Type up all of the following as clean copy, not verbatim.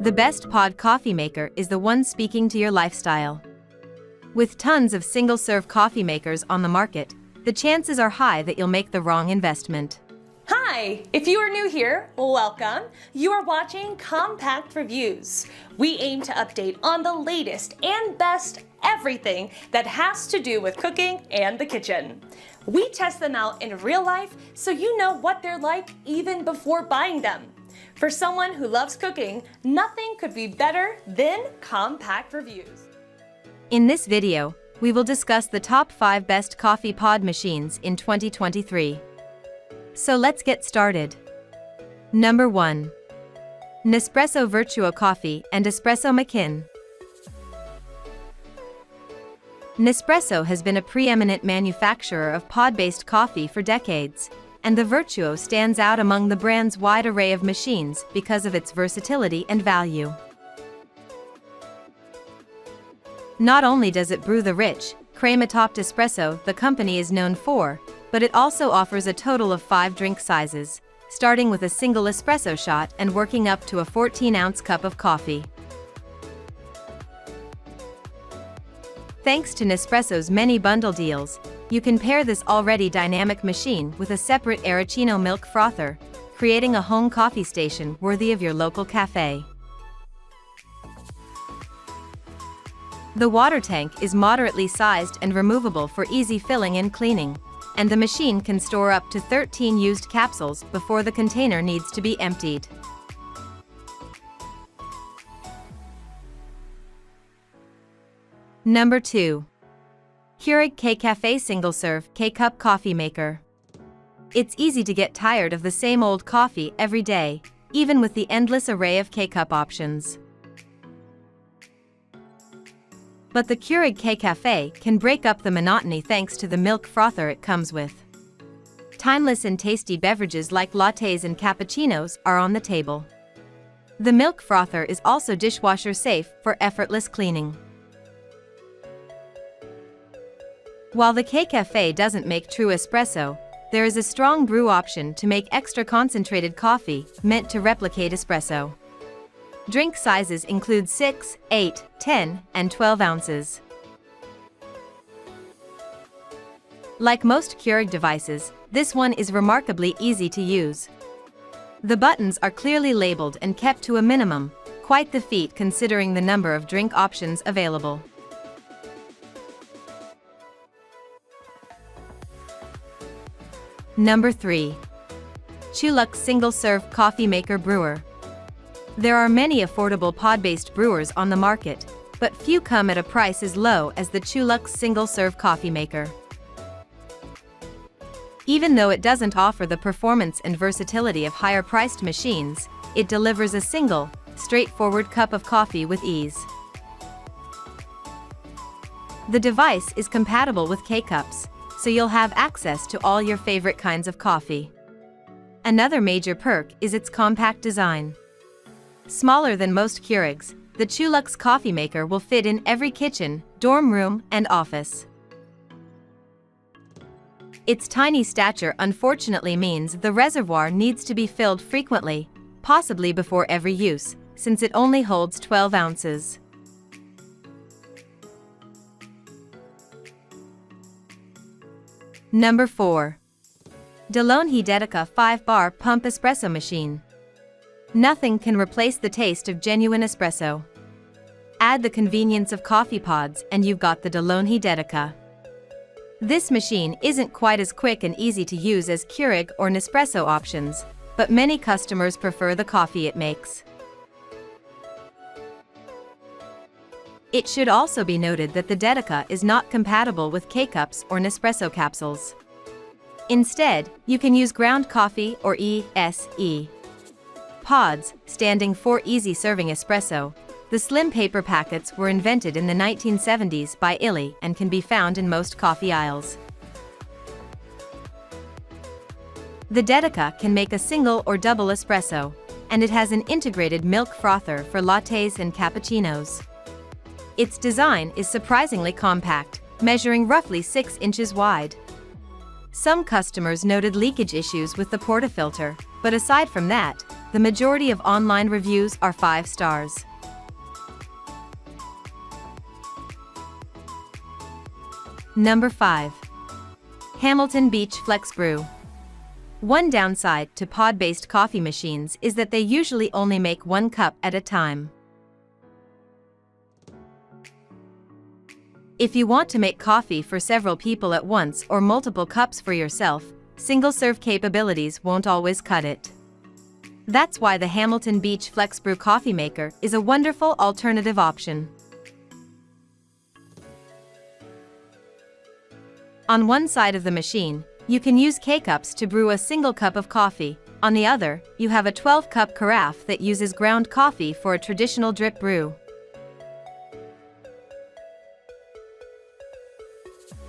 The best pod coffee maker is the one speaking to your lifestyle. With tons of single-serve coffee makers on the market, the chances are high that you'll make the wrong investment. Hi! If you are new here, welcome. You are watching Compact Reviews. We aim to update on the latest and best everything that has to do with cooking and the kitchen. We test them out in real life so you know what they're like even before buying them. For someone who loves cooking, nothing could be better than Compact Reviews. In this video, we will discuss the top 5 best coffee pod machines in 2023. So let's get started. Number 1. Nespresso Vertuo Coffee and Espresso Machine. Nespresso has been a preeminent manufacturer of pod-based coffee for decades, and the Vertuo stands out among the brand's wide array of machines because of its versatility and value. Not only does it brew the rich, crema-topped espresso the company is known for, but it also offers a total of 5 drink sizes, starting with a single espresso shot and working up to a 14-ounce cup of coffee. Thanks to Nespresso's many bundle deals, you can pair this already dynamic machine with a separate Arancino milk frother, creating a home coffee station worthy of your local cafe. The water tank is moderately sized and removable for easy filling and cleaning, and the machine can store up to 13 used capsules before the container needs to be emptied. Number 2. Keurig K-Cafe Single-Serve K-Cup Coffee Maker. It's easy to get tired of the same old coffee every day, even with the endless array of K-Cup options. But the Keurig K-Cafe can break up the monotony thanks to the milk frother it comes with. Timeless and tasty beverages like lattes and cappuccinos are on the table. The milk frother is also dishwasher safe for effortless cleaning. While the K-Cafe doesn't make true espresso, there is a strong brew option to make extra concentrated coffee meant to replicate espresso. Drink sizes include 6, 8, 10, and 12 ounces. Like most Keurig devices, this one is remarkably easy to use. The buttons are clearly labeled and kept to a minimum, quite the feat considering the number of drink options available. Number 3. CHULUX Single-Serve Coffee Maker Brewer. There are many affordable pod-based brewers on the market, but few come at a price as low as the CHULUX Single-Serve Coffee Maker. Even though it doesn't offer the performance and versatility of higher-priced machines, it delivers a single, straightforward cup of coffee with ease. The device is compatible with K-Cups, so you'll have access to all your favorite kinds of coffee. Another major perk is its compact design. Smaller than most Keurigs, the CHULUX coffee maker will fit in every kitchen, dorm room, and office. Its tiny stature unfortunately means the reservoir needs to be filled frequently, possibly before every use, since it only holds 12 ounces. Number 4. Dedica 5-bar Pump Espresso Machine. Nothing can replace the taste of genuine espresso. Add the convenience of coffee pods and you've got the Dedica. This machine isn't quite as quick and easy to use as Keurig or Nespresso options, but many customers prefer the coffee it makes. It should also be noted that the Dedica is not compatible with K-Cups or Nespresso capsules. Instead, you can use ground coffee or ESE. Pods, standing for Easy Serving Espresso, the slim paper packets were invented in the 1970s by Illy and can be found in most coffee aisles. The Dedica can make a single or double espresso, and it has an integrated milk frother for lattes and cappuccinos. Its design is surprisingly compact, measuring roughly 6 inches wide. Some customers noted leakage issues with the portafilter, but aside from that, the majority of online reviews are 5 stars. Number 5. Hamilton Beach Flex Brew. One downside to pod-based coffee machines is that they usually only make 1 cup at a time. If you want to make coffee for several people at once or multiple cups for yourself, single-serve capabilities won't always cut it. That's why the Hamilton Beach Flex Brew coffee maker is a wonderful alternative option. On one side of the machine, you can use K-cups to brew a single cup of coffee. On the other, you have a 12-cup carafe that uses ground coffee for a traditional drip brew.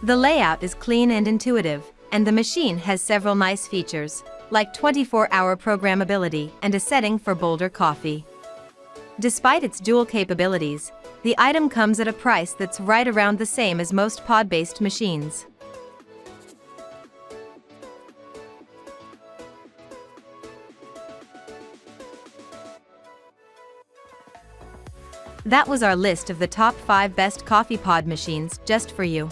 The layout is clean and intuitive, and the machine has several nice features, like 24-hour programmability and a setting for bolder coffee. Despite its dual capabilities, the item comes at a price that's right around the same as most pod-based machines. That was our list of the top 5 best coffee pod machines just for you.